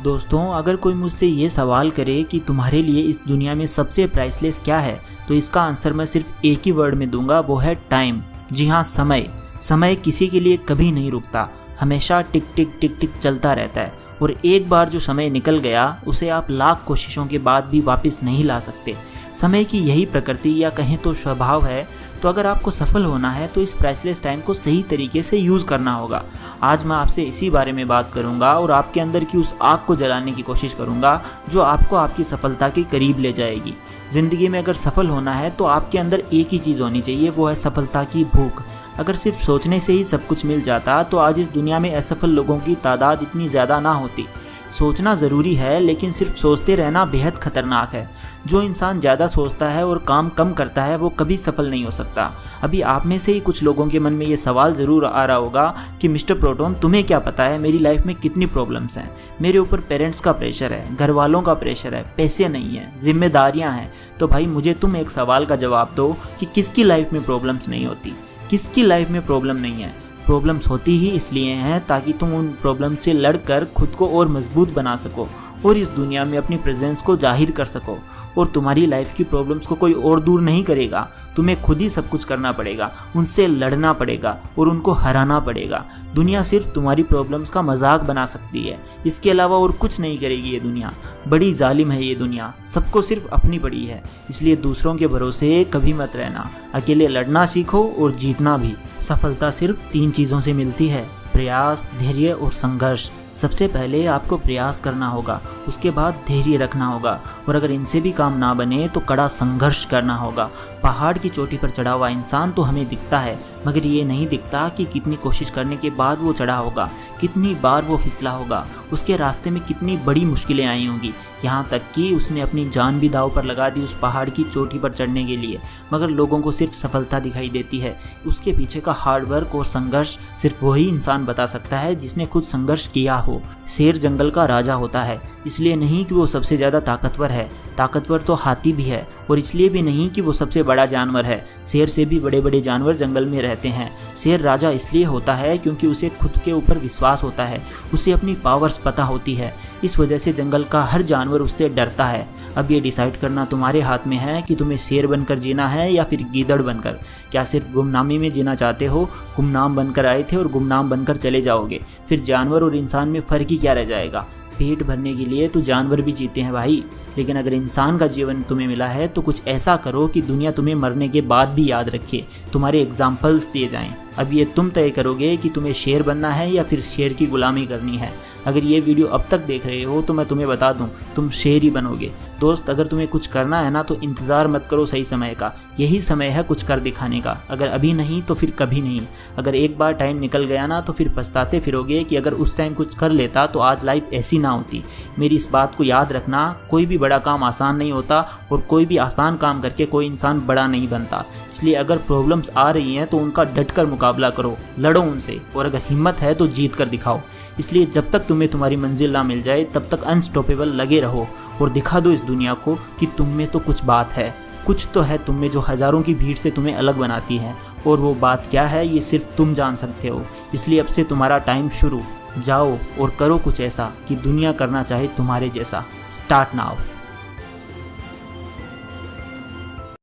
दोस्तों, अगर कोई मुझसे ये सवाल करे कि तुम्हारे लिए इस दुनिया में सबसे प्राइसलेस क्या है, तो इसका आंसर मैं सिर्फ एक ही वर्ड में दूंगा, वो है टाइम। जी हाँ, समय। समय किसी के लिए कभी नहीं रुकता, हमेशा टिक टिक टिक टिक चलता रहता है। और एक बार जो समय निकल गया, उसे आप लाख कोशिशों के बाद भी वापस नहीं ला सकते। समय की यही प्रकृति या कहें तो स्वभाव है। तो अगर आपको सफल होना है तो इस प्राइसलेस टाइम को सही तरीके से यूज़ करना होगा। आज मैं आपसे इसी बारे में बात करूंगा और आपके अंदर की उस आग को जलाने की कोशिश करूंगा जो आपको आपकी सफलता के करीब ले जाएगी। ज़िंदगी में अगर सफल होना है तो आपके अंदर एक ही चीज़ होनी चाहिए, वो है सफलता की भूख। अगर सिर्फ सोचने से ही सब कुछ मिल जाता तो आज इस दुनिया में असफल लोगों की तादाद इतनी ज़्यादा ना होती। सोचना ज़रूरी है, लेकिन सिर्फ सोचते रहना बेहद खतरनाक है। जो इंसान ज़्यादा सोचता है और काम कम करता है, वो कभी सफल नहीं हो सकता। अभी आप में से ही कुछ लोगों के मन में ये सवाल ज़रूर आ रहा होगा कि मिस्टर प्रोटोन, तुम्हें क्या पता है मेरी लाइफ में कितनी प्रॉब्लम्स हैं। मेरे ऊपर पेरेंट्स का प्रेशर है, घर वालों का प्रेशर है, पैसे नहीं हैं, जिम्मेदारियाँ हैं। तो भाई मुझे तुम एक सवाल का जवाब दो कि किसकी लाइफ में प्रॉब्लम्स नहीं होती, किसकी लाइफ में प्रॉब्लम नहीं है। प्रॉब्लम्स होती ही इसलिए हैं ताकि तुम उन प्रॉब्लम से लड़कर खुद को और मजबूत बना सको और इस दुनिया में अपनी प्रेजेंस को जाहिर कर सको। और तुम्हारी लाइफ की प्रॉब्लम्स को कोई और दूर नहीं करेगा, तुम्हें खुद ही सब कुछ करना पड़ेगा, उनसे लड़ना पड़ेगा और उनको हराना पड़ेगा। दुनिया सिर्फ तुम्हारी प्रॉब्लम्स का मजाक बना सकती है, इसके अलावा और कुछ नहीं करेगी ये दुनिया। बड़ी जालिम है ये दुनिया, सबको सिर्फ अपनी पड़ी है। इसलिए दूसरों के भरोसे कभी मत रहना, अकेले लड़ना सीखो और जीतना भी। सफलता सिर्फ 3 चीज़ों से मिलती है, प्रयास, धैर्य और संघर्ष। सबसे पहले आपको प्रयास करना होगा, उसके बाद धैर्य रखना होगा और अगर इनसे भी काम ना बने तो कड़ा संघर्ष करना होगा। पहाड़ की चोटी पर चढ़ा हुआ इंसान तो हमें दिखता है, मगर ये नहीं दिखता कि कितनी कोशिश करने के बाद वो चढ़ा होगा, कितनी बार वो फिसला होगा, उसके रास्ते में कितनी बड़ी मुश्किलें आई होंगी, यहाँ तक कि उसने अपनी जान भी दांव पर लगा दी उस पहाड़ की चोटी पर चढ़ने के लिए। मगर लोगों को सिर्फ सफलता दिखाई देती है, उसके पीछे का हार्डवर्क और संघर्ष सिर्फ वही इंसान बता सकता है जिसने खुद संघर्ष किया हो। शेर जंगल का राजा होता है, इसलिए नहीं कि वो सबसे ज़्यादा ताकतवर है, ताकतवर तो हाथी भी है, और इसलिए भी नहीं कि वो सबसे बड़ा जानवर है। शेर से भी बड़े बड़े जानवर जंगल में रहते हैं। शेर राजा इसलिए होता है क्योंकि उसे खुद के ऊपर विश्वास होता है, उसे अपनी पावर्स पता होती है। इस वजह से जंगल का हर जानवर उससे डरता है। अब ये डिसाइड करना तुम्हारे हाथ में है कि तुम्हें शेर बनकर जीना है या फिर गीदड़ बनकर। क्या सिर्फ गुमनामी में जीना चाहते हो? गुमनाम बनकर आए थे और गुमनाम बनकर चले जाओगे, फिर जानवर और इंसान में फ़र्क ही क्या रह जाएगा? पेट भरने के लिए तो जानवर भी जीते हैं भाई, लेकिन अगर इंसान का जीवन तुम्हें मिला है तो कुछ ऐसा करो कि दुनिया तुम्हें मरने के बाद भी याद रखे, तुम्हारे एग्जाम्पल्स दिए जाएं। अब ये तुम तय करोगे कि तुम्हें शेर बनना है या फिर शेर की गुलामी करनी है। अगर ये वीडियो अब तक देख रहे हो तो मैं तुम्हें बता दूं, तुम शेर ही बनोगे। दोस्त, अगर तुम्हें कुछ करना है ना तो इंतज़ार मत करो सही समय का, यही समय है कुछ कर दिखाने का। अगर अभी नहीं तो फिर कभी नहीं। अगर एक बार टाइम निकल गया ना तो फिर पछताते फिरोगे कि अगर उस टाइम कुछ कर लेता तो आज लाइफ ऐसी ना होती। मेरी इस बात को याद रखना, कोई भी बड़ा काम आसान नहीं होता और कोई भी आसान काम करके कोई इंसान बड़ा नहीं बनता। इसलिए अगर प्रॉब्लम्स आ रही हैं तो उनका डटकर मुकाबला करो, लड़ो उनसे, और अगर हिम्मत है तो जीत कर दिखाओ। इसलिए जब तक तुम्हें तुम्हारी मंजिल ना मिल जाए तब तक अनस्टॉपेबल लगे रहो और दिखा दो इस दुनिया को कि तुम में तो कुछ बात है, कुछ तो है तुम में जो हज़ारों की भीड़ से तुम्हें अलग बनाती है। और वो बात क्या है ये सिर्फ तुम जान सकते हो। इसलिए अब से तुम्हारा टाइम शुरू, जाओ और करो कुछ ऐसा कि दुनिया करना चाहे तुम्हारे जैसा। Start now.